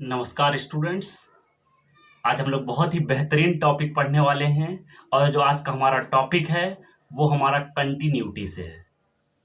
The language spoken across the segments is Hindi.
नमस्कार स्टूडेंट्स। आज हम लोग बहुत ही बेहतरीन टॉपिक पढ़ने वाले हैं और जो आज का हमारा टॉपिक है वो हमारा कंटिन्यूटी से है।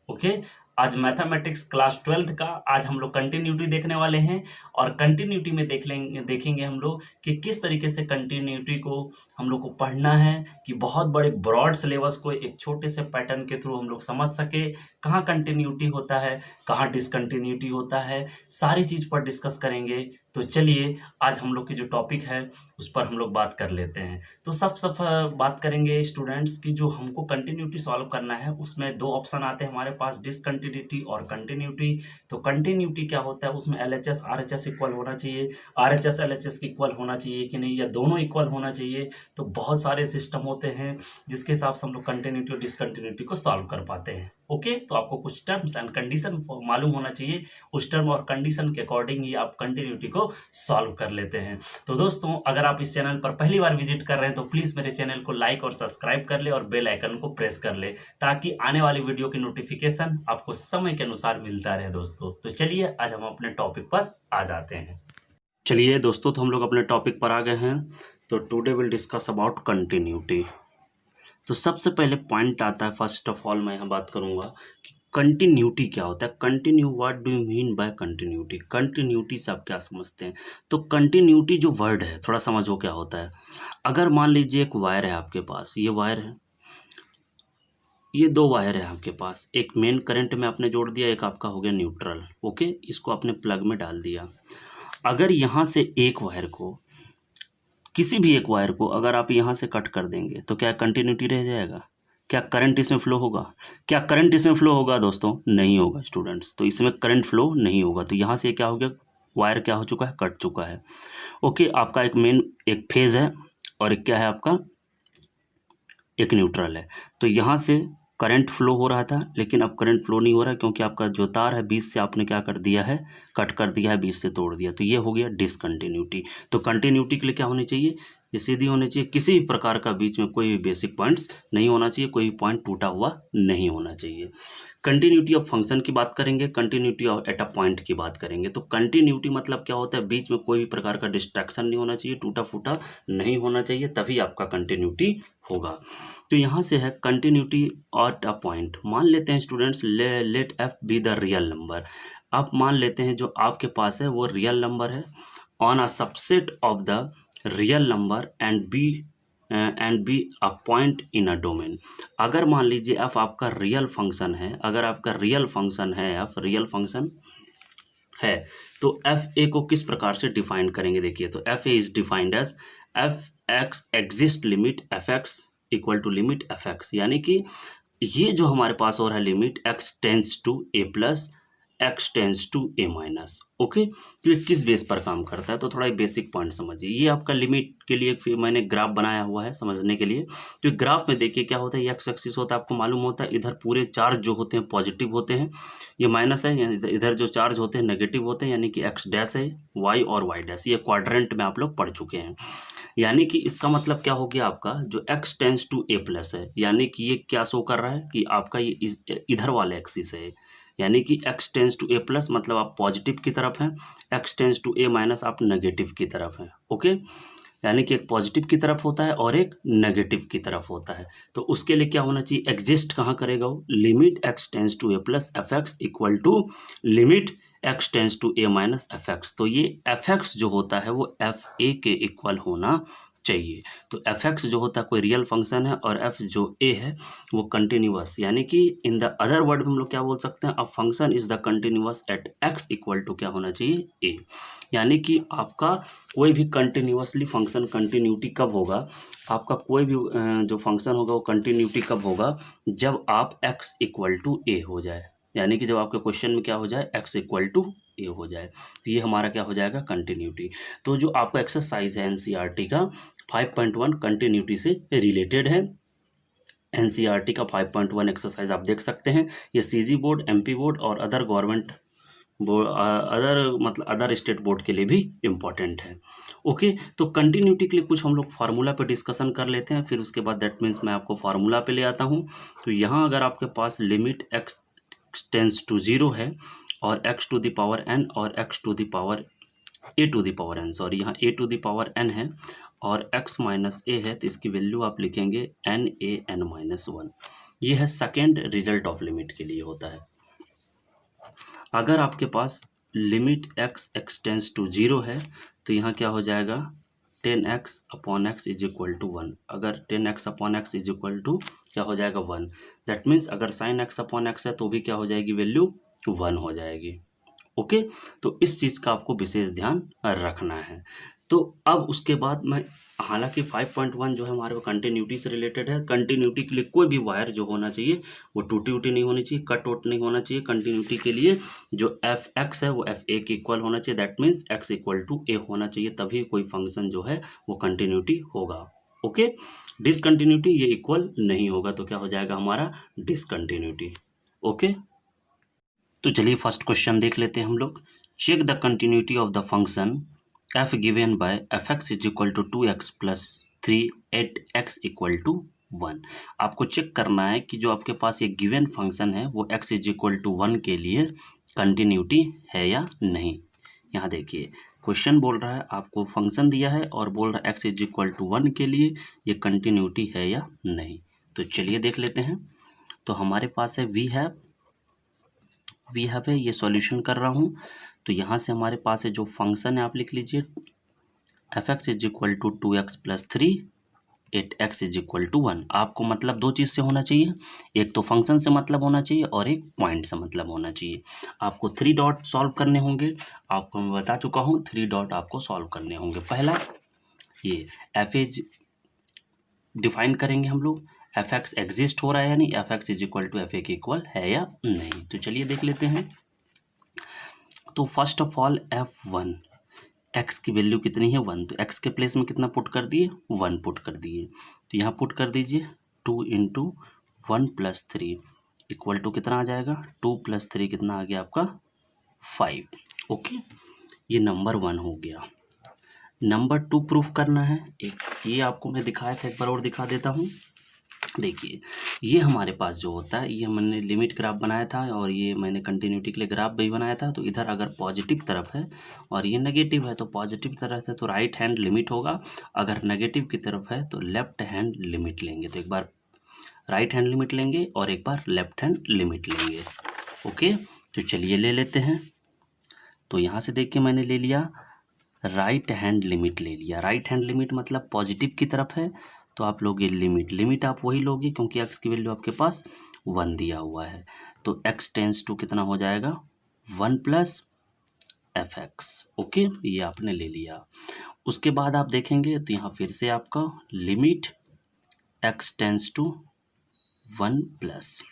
ओके, आज मैथमेटिक्स क्लास 12th का आज हम लोग कंटिन्यूटी देखने वाले हैं और कंटिन्यूटी में देखेंगे हम लोग कि किस तरीके से कंटिन्यूटी को हम लोग को पढ़ना है कि बहुत बड़े ब्रॉड सिलेबस को एक छोटे से पैटर्न के थ्रू हम लोग समझ सके। कहाँ कंटिन्यूटी होता है, कहाँ डिसकंटिन्यूटी होता है, सारी चीज़ पर डिस्कस करेंगे। तो चलिए आज हम लोग की जो टॉपिक है उस पर हम लोग बात कर लेते हैं। तो सब बात करेंगे स्टूडेंट्स की जो हमको कंटिन्यूटी सॉल्व करना है उसमें दो ऑप्शन आते हैं हमारे पास, डिसकंटिन्यूटी और कंटिन्यूटी। तो कंटिन्यूटी क्या होता है, उसमें LHS RHS इक्वल होना चाहिए, RHS LHS की इक्वल होना चाहिए कि नहीं, या दोनों इक्वल होना चाहिए। तो बहुत सारे सिस्टम होते हैं जिसके हिसाब से हम लोग कंटिन्यूटी और डिसकंटिन्यूटी को सॉल्व कर पाते हैं। ओके, तो आपको कुछ टर्म्स एंड कंडीशन मालूम होना चाहिए, उस टर्म और कंडीशन के अकॉर्डिंग ही आप कंटिन्यूटी को सॉल्व कर लेते हैं। तो दोस्तों, अगर आप इस चैनल पर पहली बार विजिट कर रहे हैं तो प्लीज़ मेरे चैनल को लाइक और सब्सक्राइब कर ले और बेल आइकन को प्रेस कर ले ताकि आने वाली वीडियो की नोटिफिकेशन आपको समय के अनुसार मिलता रहे दोस्तों। तो चलिए आज हम अपने टॉपिक पर आ जाते हैं। चलिए दोस्तों, तो हम लोग अपने टॉपिक पर आ गए हैं। तो today will discuss about continuity. तो सबसे पहले पॉइंट आता है, फर्स्ट ऑफ ऑल मैं यहाँ बात करूँगा कि कंटिन्यूटी क्या होता है। Continue, what do you mean by continuity? Continuity से आप क्या समझते हैं? तो कंटिन्यूटी जो वर्ड है थोड़ा समझो क्या होता है। अगर मान लीजिए एक वायर है आपके पास, ये वायर है, ये दो वायर है आपके पास, एक मेन करंट में आपने जोड़ दिया, एक आपका हो गया न्यूट्रल। ओके, इसको आपने प्लग में डाल दिया। अगर यहाँ से एक वायर को, किसी भी एक वायर को अगर आप यहाँ से कट कर देंगे तो क्या कंटिन्यूटी रह जाएगा? क्या करंट इसमें फ्लो होगा? क्या करंट इसमें फ्लो होगा दोस्तों? नहीं होगा स्टूडेंट्स। तो इसमें करंट फ्लो नहीं होगा। तो यहाँ से क्या हो गया, वायर क्या हो चुका है, कट चुका है। ओके, आपका एक मेन एक फेज है और एक क्या है आपका, एक न्यूट्रल है। तो यहाँ से करंट फ्लो हो रहा था लेकिन अब करंट फ्लो नहीं हो रहा है क्योंकि आपका जो तार है बीच से आपने क्या कर दिया है, कट कर दिया है, बीच से तोड़ दिया। तो ये हो गया डिसकंटिन्यूटी। तो कंटिन्यूटी के लिए क्या होनी चाहिए, ये सीधी होनी चाहिए, किसी भी प्रकार का बीच में कोई भी बेसिक पॉइंट्स नहीं होना चाहिए, कोई पॉइंट टूटा हुआ नहीं होना चाहिए। कंटिन्यूटी ऑफ फंक्शन की बात करेंगे, continuity of at a point की बात करेंगे। तो कंटिन्यूटी मतलब क्या होता है, बीच में कोई भी प्रकार का डिस्ट्रैक्शन नहीं होना चाहिए, टूटा फूटा नहीं होना चाहिए, तभी आपका कंटिन्यूटी होगा। तो यहाँ से है कंटिन्यूटी एट अ पॉइंट। मान लेते हैं students, let f be the real number. आप मान लेते हैं जो आपके पास है वो रियल नंबर है on a subset of the real number and be a point in a domain. अगर मान लीजिए एफ आपका रियल फंक्शन है, अगर आपका रियल फंक्शन है, एफ रियल फंक्शन है, तो एफ ए को किस प्रकार से डिफाइन करेंगे? देखिए, तो f a is defined as f x exist limit f x equal to limit f x. यानी कि ये जो हमारे पास हो रहा है limit x tends to a plus x tends to a minus. Okay, तो ये किस बेस पर काम करता है, तो थोड़ा बेसिक पॉइंट समझिए। ये आपका लिमिट के लिए फिर मैंने ग्राफ बनाया हुआ है समझने के लिए। तो ग्राफ में देखिए क्या होता है, एक्स एक्सिस होता है, आपको मालूम होता है, इधर पूरे चार्ज जो होते हैं पॉजिटिव होते हैं, ये माइनस है, इधर जो चार्ज होते हैं नेगेटिव होते हैं, यानी कि एक्स डैश है, वाई और वाई डैश। ये क्वाड्रेंट में आप लोग पढ़ चुके हैं। यानी कि इसका मतलब क्या हो गया, आपका जो x tends to a plus है, यानी कि ये क्या शो कर रहा है कि आपका ये इधर वाले एक्सिस है, यानी कि x tends to a plus मतलब आप पॉजिटिव की तरफ हैं, x tends to a minus आप नेगेटिव की तरफ हैं। ओके, यानी कि एक पॉजिटिव की तरफ होता है और एक नेगेटिव की तरफ होता है। तो उसके लिए क्या होना चाहिए, एग्जिस्ट कहाँ करेगा वो, limit x tends to a plus f x equal to limit x tends to a minus f x. तो ये एफ एक्स जो होता है वो एफ ए के इक्वल होना चाहिए। तो एफ एक्स जो होता है कोई रियल फंक्शन है और एफ जो ए है वो कंटिन्यूअस, यानी कि इन द अदर वर्ड में हम लोग क्या बोल सकते हैं, a function is the continuous at x equal to क्या होना चाहिए, ए। यानी कि आपका कोई भी कंटिन्यूअसली फंक्शन कंटिन्यूटी कब होगा, आपका कोई भी जो फंक्शन होगा वो कंटिन्यूटी कब होगा, जब आप एक्स इक्वल टू ए हो जाए, यानी कि जब आपके क्वेश्चन में क्या हो जाए, एक्स इक्वल टू ए हो जाए। तो ये हमारा क्या हो जाएगा, कंटिन्यूटी। तो जो आपका एक्सरसाइज है एनसीईआरटी का 5.1 कंटिन्यूटी से रिलेटेड है। एनसीईआरटी का 5.1 एक्सरसाइज आप देख सकते हैं। ये सीजी बोर्ड, एमपी बोर्ड और other government board, other state board के लिए भी इम्पॉर्टेंट है। ओके, तो कंटिन्यूटी के लिए कुछ हम लोग फार्मूला पे डिस्कशन कर लेते हैं, फिर उसके बाद दैट मीन्स मैं आपको फार्मूला पे ले आता हूँ। तो यहाँ अगर आपके पास लिमिट एक्स टेंस टू 0 है और x to the power n और x to the power a to the power n, sorry यहाँ a to the power n है और x माइनस ए है, तो इसकी वैल्यू आप लिखेंगे n a n minus one. ये है सेकेंड रिजल्ट ऑफ लिमिट के लिए होता है। अगर आपके पास limit x x tends to zero है तो यहाँ क्या हो जाएगा, 10x upon x is equal to one. अगर 10x upon x is equal to क्या हो जाएगा, वन। दैट मीन्स अगर साइन x अपॉन एक्स है तो भी क्या हो जाएगी, वैल्यू वन हो जाएगी। ओके, तो इस चीज़ का आपको विशेष ध्यान रखना है। तो अब उसके बाद मैं, हालांकि 5.1 जो है हमारे कंटिन्यूटी से रिलेटेड है। कंटिन्यूटी के लिए कोई भी वायर जो होना चाहिए वो टूटी उटी नहीं होनी चाहिए, कट आउट नहीं होना चाहिए। कंटिन्यूटी के लिए जो एफ एक्स है वो एफ ए के इक्वल होना चाहिए, that means x equal to a होना चाहिए, तभी कोई फंक्शन जो है वो कंटिन्यूटी होगा। ओके, डिसकंटिन्यूटी ये इक्वल नहीं होगा तो क्या हो जाएगा हमारा, डिसकंटिन्यूटी। ओके, तो चलिए फर्स्ट क्वेश्चन देख लेते हैं हम लोग। Check the continuity of the function f given by f x is equal to 2x plus 3 at x equal to 1। आपको चेक करना है कि जो आपके पास ये गिवन फंक्शन है वो x इज इक्वल टू 1 के लिए कंटिन्यूटी है या नहीं। यहाँ देखिए क्वेश्चन बोल रहा है, आपको फंक्शन दिया है और बोल रहा है x इज इक्वल टू 1 के लिए ये कंटिन्यूटी है या नहीं। तो चलिए देख लेते हैं। तो हमारे पास है वी हैव है, ये सॉल्यूशन कर रहा हूँ। तो यहाँ से हमारे पास है जो फंक्शन है, आप लिख लीजिए f x is equal to 2x plus 3 at x is equal to 1। आपको मतलब दो चीज़ से होना चाहिए, एक तो फंक्शन से मतलब होना चाहिए और एक पॉइंट से मतलब होना चाहिए। आपको 3 डॉट सॉल्व करने होंगे, आपको मैं बता चुका हूँ 3 डॉट आपको सॉल्व करने होंगे। पहला ये एफ एज डिफाइन करेंगे हम लोग, एफ एक्स एग्जिस्ट हो रहा है या नहीं, f x is equal to f a के इक्वल है या नहीं। तो चलिए देख लेते हैं। तो first of all f1 x की वैल्यू कितनी है, 1। तो x के प्लेस में कितना पुट कर दिए, 1 पुट कर दिए। तो यहाँ पुट कर दीजिए 2 इंटू 1 प्लस 3 इक्वल टू कितना आ जाएगा, 2 प्लस 3 कितना आ गया आपका 5। ओके, ये नंबर 1 हो गया। नंबर 2 प्रूफ करना है। एक ये आपको मैं दिखाया था, एक बार और दिखा देता हूँ। देखिए ये हमारे पास जो होता है, ये मैंने लिमिट ग्राफ बनाया था और ये मैंने कंटिन्यूटी के लिए ग्राफ भी बनाया था। तो इधर अगर पॉजिटिव तरफ है और ये नेगेटिव है, तो पॉजिटिव तरफ है तो राइट हैंड लिमिट होगा, अगर नेगेटिव की तरफ है तो लेफ्ट हैंड लिमिट लेंगे। तो एक बार राइट हैंड लिमिट लेंगे और एक बार लेफ्ट हैंड लिमिट लेंगे। ओके, तो चलिए ले लेते हैं। तो यहाँ से देखिए मैंने ले लिया राइट हैंड लिमिट ले लिया। राइट हैंड लिमिट मतलब पॉजिटिव की तरफ है तो आप लोगे लिमिट आप वही लोगे क्योंकि x की वैल्यू आपके पास 1 दिया हुआ है। तो x टेंस टू कितना हो जाएगा, 1 प्लस एफ एक्स। ओके, ये आपने ले लिया। उसके बाद आप देखेंगे तो यहाँ फिर से आपका limit x tends to 1 plus,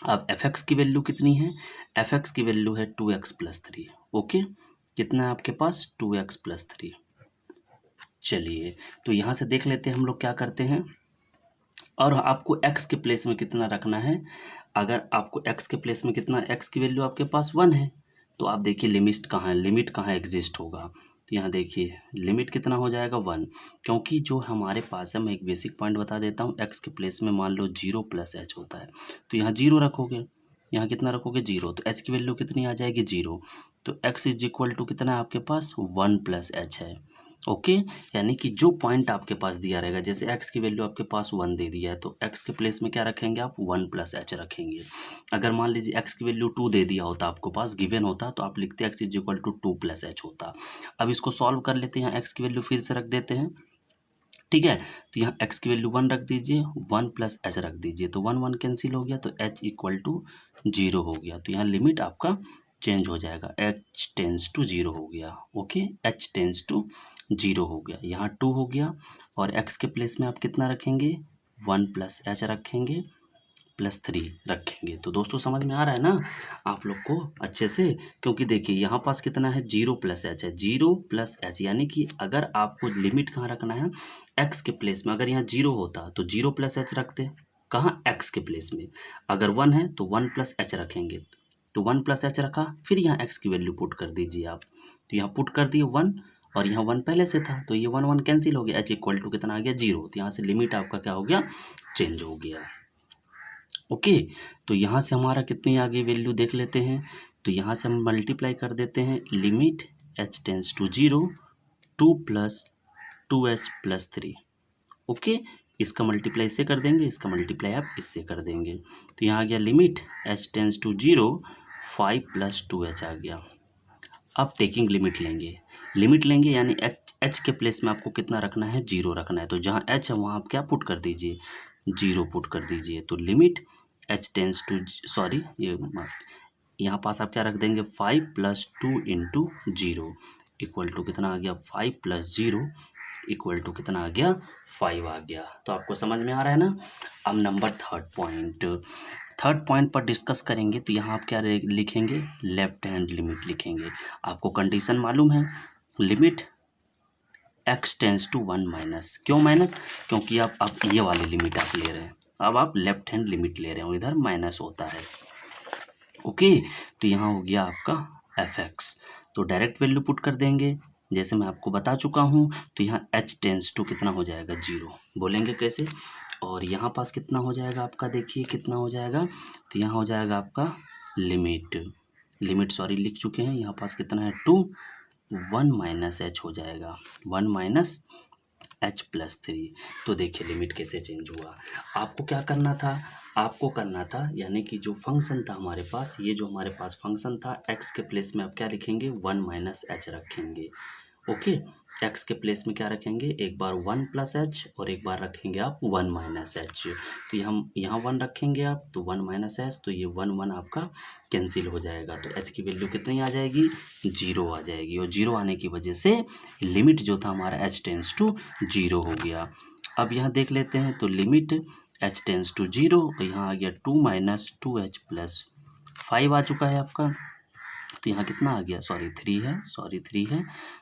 अब एफ एक्स की वैल्यू कितनी है, एफ एक्स की वैल्यू है 2x प्लस 3। ओके, कितना है आपके पास, 2x प्लस 3। चलिए तो यहाँ से देख लेते हैं हम लोग क्या करते हैं। और आपको x के प्लेस में कितना रखना है, अगर आपको x के प्लेस में कितना, x की वैल्यू आपके पास 1 है तो आप देखिए लिमिट कहाँ एग्जिस्ट होगा। तो यहाँ देखिए लिमिट कितना हो जाएगा 1, क्योंकि जो हमारे पास है, मैं एक बेसिक पॉइंट बता देता हूँ, x के प्लेस में मान लो 0 प्लस h होता है तो यहाँ 0 रखोगे, यहाँ कितना रखोगे 0, तो h की वैल्यू कितनी आ जाएगी 0। तो x इज इक्वल टू कितना है आपके पास 1 प्लस h है। ओके, यानी कि जो पॉइंट आपके पास दिया रहेगा, जैसे x की वैल्यू आपके पास 1 दे दिया है तो x के प्लेस में क्या रखेंगे आप, 1 प्लस h रखेंगे। अगर मान लीजिए x की वैल्यू 2 दे दिया होता, आपको पास गिवन होता, तो आप लिखते x is equal to 2 plus h होता। अब इसको सॉल्व कर लेते हैं, x की वैल्यू फिर से रख देते हैं। ठीक है, तो यहाँ x की वैल्यू 1 रख दीजिए, 1 प्लस h रख दीजिए, तो 1 1 कैंसिल हो गया तो h इक्वल टू 0 हो गया। तो यहाँ लिमिट आपका चेंज हो जाएगा, h टेंस टू 0 हो गया। ओके, h टेंस टू 0 हो गया, यहाँ 2 हो गया और x के प्लेस में आप कितना रखेंगे, 1 प्लस h रखेंगे प्लस 3 रखेंगे। तो दोस्तों समझ में आ रहा है ना आप लोग को अच्छे से, क्योंकि देखिए यहाँ पास कितना है 0 प्लस h है, 0 प्लस h, यानी कि अगर आपको लिमिट कहाँ रखना है, x के प्लेस में। अगर यहाँ 0 होता तो 0 प्लस h रखते, कहाँ x के प्लेस में। अगर 1 है तो 1 प्लस h रखेंगे, तो 1 प्लस h रखा, फिर यहाँ x की वैल्यू पुट कर दीजिए आप। तो यहाँ पुट कर दिए 1 और यहाँ 1 पहले से था तो ये 1 1 कैंसिल हो गया, h इक्वल टू कितना आ गया 0। तो यहाँ से लिमिट आपका क्या हो गया, चेंज हो गया। ओके, तो यहाँ से हमारा कितनी आ गई वैल्यू देख लेते हैं। तो यहाँ से हम मल्टीप्लाई कर देते हैं limit h tends to 0 2 plus 2h+3। Okay, इसका मल्टीप्लाई इससे कर देंगे, इसका मल्टीप्लाई आप इससे कर देंगे, तो यहाँ आ गया limit h tends to 0 5 + 2h आ गया। अब टेकिंग लिमिट लेंगे यानी h के प्लेस में आपको कितना रखना है, 0 रखना है, तो जहाँ h है वहाँ आप क्या पुट कर दीजिए, 0 पुट कर दीजिए। तो limit h tends to sorry ये यहाँ पास आप क्या रख देंगे, 5 + 2 × 0 इक्वल टू कितना आ गया, 5 + 0 इक्वल टू कितना आ गया, 5 आ गया। तो आपको समझ में आ रहा है ना। अब नंबर थर्ड पॉइंट पर डिस्कस करेंगे, तो यहाँ आप क्या लिखेंगे, लेफ्ट हैंड लिमिट लिखेंगे। आपको कंडीशन मालूम है, लिमिट x टेंस टू 1 - क्यों माइनस, क्योंकि आप ये वाली लिमिट आप ले रहे हैं, अब आप लेफ्ट हैंड लिमिट ले रहे हो, इधर माइनस होता है। ओके, तो यहाँ हो गया आपका fx, तो डायरेक्ट वैल्यू पुट कर देंगे जैसे मैं आपको बता चुका हूँ। तो यहाँ h टेंस टू कितना हो जाएगा, 0, बोलेंगे कैसे, और यहाँ पास कितना हो जाएगा आपका, देखिए कितना हो जाएगा, तो यहाँ हो जाएगा आपका लिमिट सॉरी लिख चुके हैं, यहाँ पास कितना है 2 1 - h हो जाएगा, 1 - h+3। तो देखिए लिमिट कैसे चेंज हुआ। आपको क्या करना था, आपको करना था यानी कि जो फंक्शन था हमारे पास, ये जो हमारे पास फंक्शन था, x के प्लेस में आप क्या लिखेंगे, 1 - h रखेंगे। ओके, x के प्लेस में क्या रखेंगे, एक बार 1 + h और एक बार रखेंगे आप 1 - h। तो हम यहाँ 1 रखेंगे आप, तो 1 - h, तो ये 1 1 आपका कैंसिल हो जाएगा, तो h की वैल्यू कितनी आ जाएगी, 0 आ जाएगी, और 0 आने की वजह से लिमिट जो था हमारा h टेंस टू 0 हो गया। अब यहाँ देख लेते हैं, तो लिमिट h टेंस टू 0, और यहाँ आ गया 2 - 2h+5 आ चुका है आपका। तो यहाँ कितना आ गया, 3 है,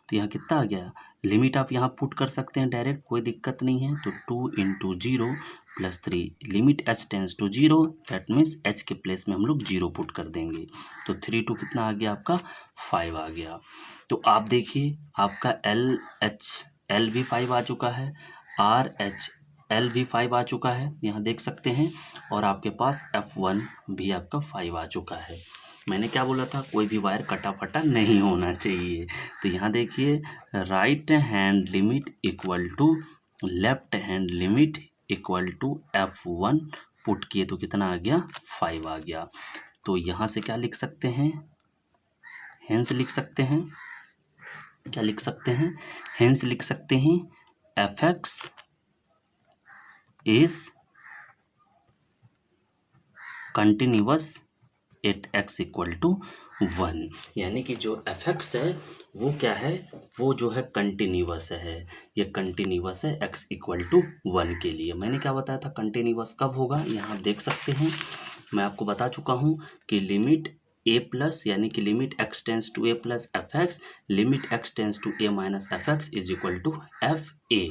तो यहाँ कितना आ गया, लिमिट आप यहाँ पुट कर सकते हैं डायरेक्ट, कोई दिक्कत नहीं है। तो 2 × 0 + 3, limit h tends to 0, that means h के प्लेस में हम लोग 0 पुट कर देंगे, तो 3 2 कितना आ गया आपका, 5 आ गया। तो आप देखिए आपका L भी 5 आ चुका है, L भी 5 आ चुका है, यहाँ देख सकते हैं, और आपके पास F1 भी आपका 5 आ चुका है। मैंने क्या बोला था, कोई भी वायर कटा फटा नहीं होना चाहिए। तो यहाँ देखिए right hand limit equal to left hand limit equal to F1 put किए तो कितना आ गया, 5 आ गया। तो यहाँ से क्या लिख सकते हैं, हेंस लिख सकते हैं, क्या लिख सकते हैं, हेंस लिख सकते हैं fx is continuous at x = 1, यानी कि जो fx है वो क्या है, वो जो है कंटिन्यूअस है, ये कंटिन्यूअस है x = 1 के लिए। मैंने क्या बताया था, कंटिन्यूअस कब होगा, यहाँ आप देख सकते हैं, मैं आपको बता चुका हूँ कि लिमिट a+ यानी कि limit x tends to a + fx, limit x tends to a - fx = fa।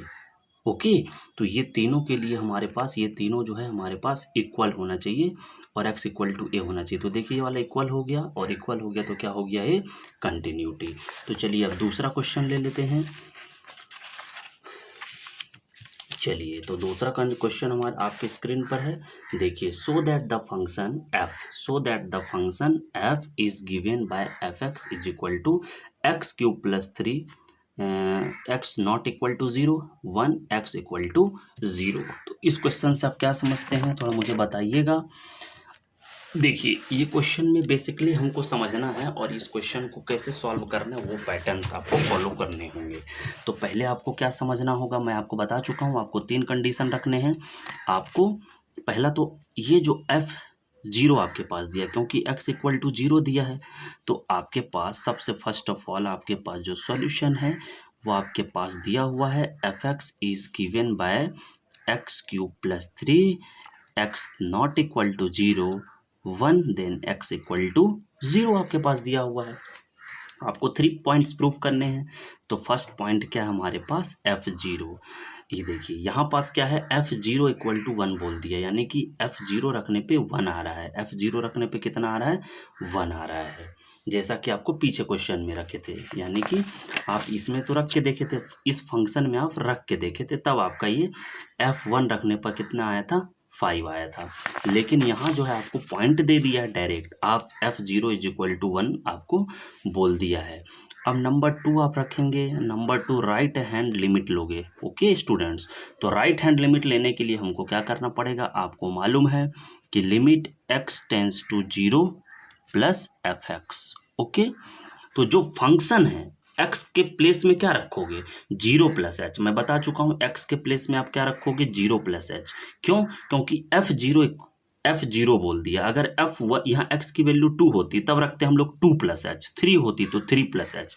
Okay, तो ये तीनों के लिए हमारे पास, ये तीनों जो है हमारे पास इक्वल होना चाहिए, और x = a होना चाहिए। तो देखिए ये वाला इक्वल हो गया, और इक्वल हो गया तो क्या हो गया, ये कंटिन्यूटी। तो चलिए अब दूसरा क्वेश्चन ले लेते हैं। चलिए, तो दूसरा क्वेश्चन हमारे आपके स्क्रीन पर है, देखिए, so that the function f is given by fx = x³ + 3 x not equal to 0 1 x = 0। तो इस क्वेश्चन से आप क्या समझते हैं, थोड़ा मुझे बताइएगा। देखिए ये क्वेश्चन में बेसिकली हमको समझना है, और इस क्वेश्चन को कैसे सॉल्व करना है वो पैटर्न्स आपको फॉलो करने होंगे। तो पहले आपको क्या समझना होगा, मैं आपको बता चुका हूँ, आपको 3 कंडीशन रखने हैं। आपको पहला तो ये जो F0 आपके पास दिया, क्योंकि x = 0 दिया है, तो आपके पास सबसे फर्स्ट ऑफ ऑल आपके पास जो सॉल्यूशन है वो आपके पास दिया हुआ है, fx is given by x³ + 3 x not equal to 0 1 then x = 0 आपके पास दिया हुआ है। आपको 3 पॉइंट्स प्रूफ करने हैं। तो फर्स्ट पॉइंट क्या है हमारे पास, F0। ये देखिए यहाँ पास क्या है, F0 = 1 बोल दिया, यानी कि F0 रखने पे 1 आ रहा है, F0 रखने पे कितना आ रहा है, 1 आ रहा है, जैसा कि आपको पीछे क्वेश्चन में रखे थे। यानी कि आप इसमें तो रख के देखे थे, इस फंक्शन में आप रख के देखे थे, तब आपका ये F1 रखने पर कितना आया था, 5 आया था। लेकिन यहाँ जो है आपको पॉइंट दे दिया है डायरेक्ट, आप F0 = 1 आपको बोल दिया है। अब नंबर 2 आप रखेंगे, नंबर 2 राइट हैंड लिमिट लोगे। ओके स्टूडेंट्स, तो राइट हैंड लिमिट लेने के लिए हमको क्या करना पड़ेगा, आपको मालूम है कि limit x tends to 0 plus f x. Okay, तो जो फंक्शन है x के प्लेस में क्या रखोगे, 0 प्लस एच। मैं बता चुका हूँ x के प्लेस में आप क्या रखोगे, 0 प्लस एच। क्यों, क्योंकि f0 बोल दिया। अगर यहाँ x की वैल्यू 2 होती तब रखते हम लोग 2 प्लस एच, 3 होती तो 3 प्लस एच,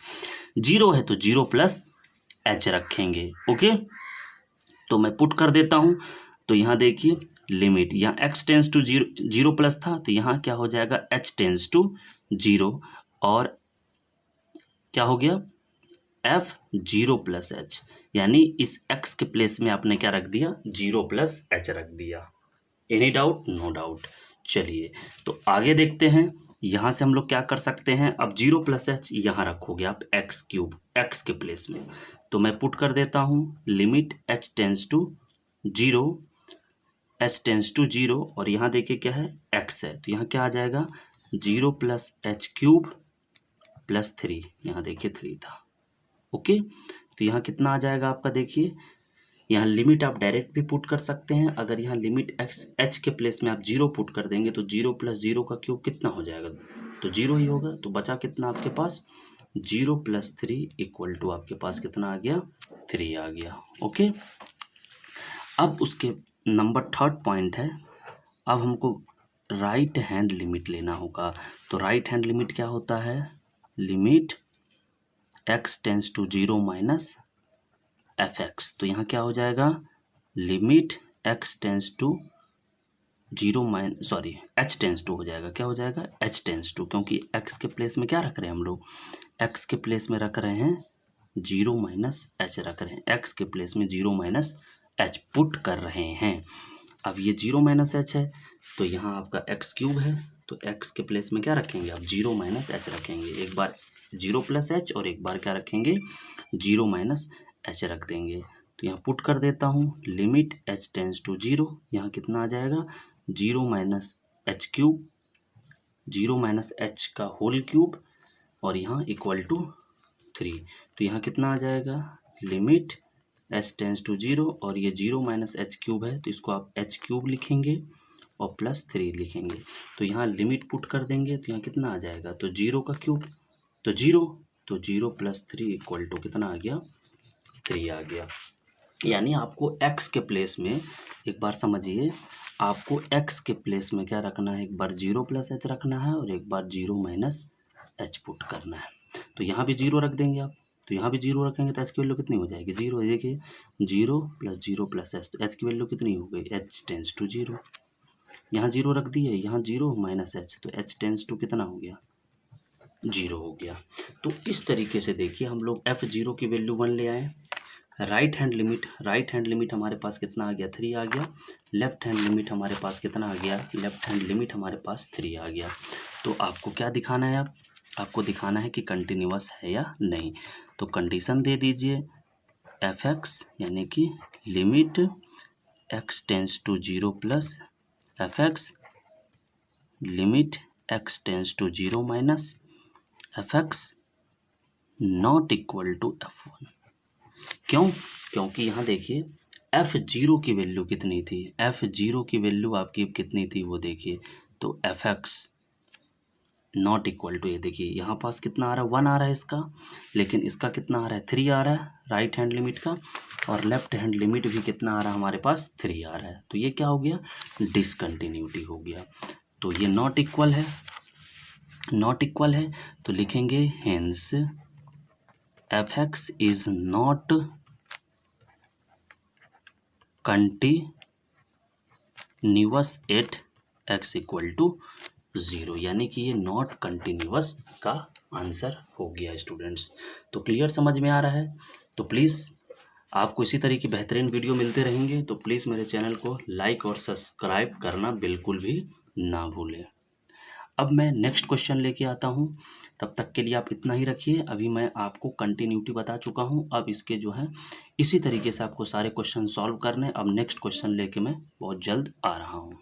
0 है तो 0 प्लस एच रखेंगे। ओके, तो मैं पुट कर देता हूँ। तो यहाँ देखिए लिमिट, यहाँ x टेंस टू 0 प्लस था तो यहाँ क्या हो जाएगा, h टेंस टू 0 और क्या हो गया, f0 प्लस एच, यानी इस x के प्लेस में आपने क्या रख दिया, 0 प्लस एच रख दिया। Any doubt, no doubt. चलिए तो आगे देखते हैं, यहाँ से हम लोग क्या कर सकते हैं, अब 0 प्लस एच यहाँ रखोगे आप एक्स क्यूब x के प्लेस में। तो मैं पुट कर देता हूँ limit h tends to 0, h tends to 0 और यहाँ देखिए क्या है, x है, तो यहाँ क्या आ जाएगा, 0 प्लस एच क्यूब प्लस 3, यहाँ देखिए 3 था। ओके, तो यहाँ कितना आ जाएगा आपका, देखिए यहाँ लिमिट आप डायरेक्ट भी पुट कर सकते हैं। अगर यहाँ लिमिट h के प्लेस में आप 0 पुट कर देंगे तो 0 प्लस 0 का क्यूब कितना हो जाएगा, तो 0 ही होगा। तो बचा कितना आपके पास, 0 प्लस 3 इक्वल टू आपके पास कितना आ गया, 3 आ गया। ओके, अब उसके नंबर 3rd पॉइंट है, अब हमको राइट हैंड लिमिट लेना होगा। तो राइट हैंड लिमिट क्या होता है, limit x tends to 0 minus f x. तो यहाँ क्या हो जाएगा, limit x tends to 0 h tends to हो जाएगा, क्या हो जाएगा, h टेंस टू, क्योंकि x के प्लेस में क्या रख रहे हैं हम लोग, x के प्लेस में रख रहे हैं 0 माइनस एच रख रहे हैं, x के प्लेस में 0 माइनस एच पुट कर रहे हैं। अब ये 0 माइनस एच है तो यहाँ आपका x क्यूब है, तो x के प्लेस में क्या रखेंगे आप, 0 माइनस एच रखेंगे। एक बार 0 प्लस एच और एक बार क्या रखेंगे, 0 माइनस एच रख देंगे। तो यहाँ पुट कर देता हूँ लिमिट h टेंस टू 0, यहाँ कितना आ जाएगा, 0 minus H cube, 0 minus H का होल क्यूब और यहाँ इक्वल टू 3। तो यहाँ कितना आ जाएगा, लिमिट h टेंस टू 0 और ये 0 माइनस एच क्यूब है तो इसको आप h क्यूब लिखेंगे और प्लस 3 लिखेंगे। तो यहाँ लिमिट पुट कर देंगे तो यहाँ कितना आ जाएगा, तो 0 का क्यूब तो 0 प्लस 3 इक्वल टू कितना आ गया, 3 आ गया। यानी आपको x के प्लेस में, एक बार समझिए, आपको x के प्लेस में क्या रखना है, एक बार 0 प्लस एच रखना है और एक बार 0 माइनस एच पुट करना है। तो यहाँ भी 0 रख देंगे आप, तो यहाँ भी 0 रखेंगे तो एच की वैल्यू कितनी हो जाएगी, 0। देखिए 0 प्लस एच, तो एच की वैल्यू कितनी हो गई, h टेंस टू 0। यहाँ 0 रख दिए, यहाँ 0 माइनस एच, तो h टेंस टू कितना हो गया, 0 हो गया। तो इस तरीके से देखिए हम लोग f0 की वैल्यू 1 ले आए। राइट हैंड लिमिट हमारे पास कितना आ गया, 3 आ गया। लेफ्ट हैंड लिमिट हमारे पास कितना आ गया, लेफ्ट हैंड लिमिट हमारे पास 3 आ गया। तो आपको क्या दिखाना है, आपको दिखाना है कि कंटिन्यूअस है या नहीं। तो कंडीशन दे दीजिए एफ एक्स, यानी कि limit x tends to 0 plus f x, limit x tends to 0 minus f x not equal to f1। क्यों, क्योंकि यहाँ देखिए f0 की वैल्यू कितनी थी, f0 की वैल्यू आपकी कितनी थी वो देखिए, तो f x not equal to, ये देखिए यहाँ पास कितना आ रहा है, 1 आ रहा है इसका, लेकिन इसका कितना आ रहा है, 3 आ रहा है राइट हैंड लिमिट का, और लेफ्ट हैंड लिमिट भी कितना आ रहा है हमारे पास, 3 आ रहा है। तो ये क्या हो गया, डिसकंटिन्यूटी हो गया। तो ये नॉट इक्वल है, तो लिखेंगे hence f x is not continuous at x equal to 0, यानी कि ये नॉट कंटिन्यूअस का आंसर हो गया स्टूडेंट्स। तो क्लियर समझ में आ रहा है। तो प्लीज़ आपको इसी तरह की बेहतरीन वीडियो मिलते रहेंगे, तो प्लीज़ मेरे चैनल को लाइक और सब्सक्राइब करना बिल्कुल भी ना भूलें। अब मैं नेक्स्ट क्वेश्चन लेके आता हूँ, तब तक के लिए आप इतना ही रखिए। अभी मैं आपको कंटिन्यूटी बता चुका हूँ, अब इसके जो है इसी तरीके से आपको सारे क्वेश्चन सॉल्व करने। अब नेक्स्ट क्वेश्चन लेके मैं बहुत जल्द आ रहा हूँ।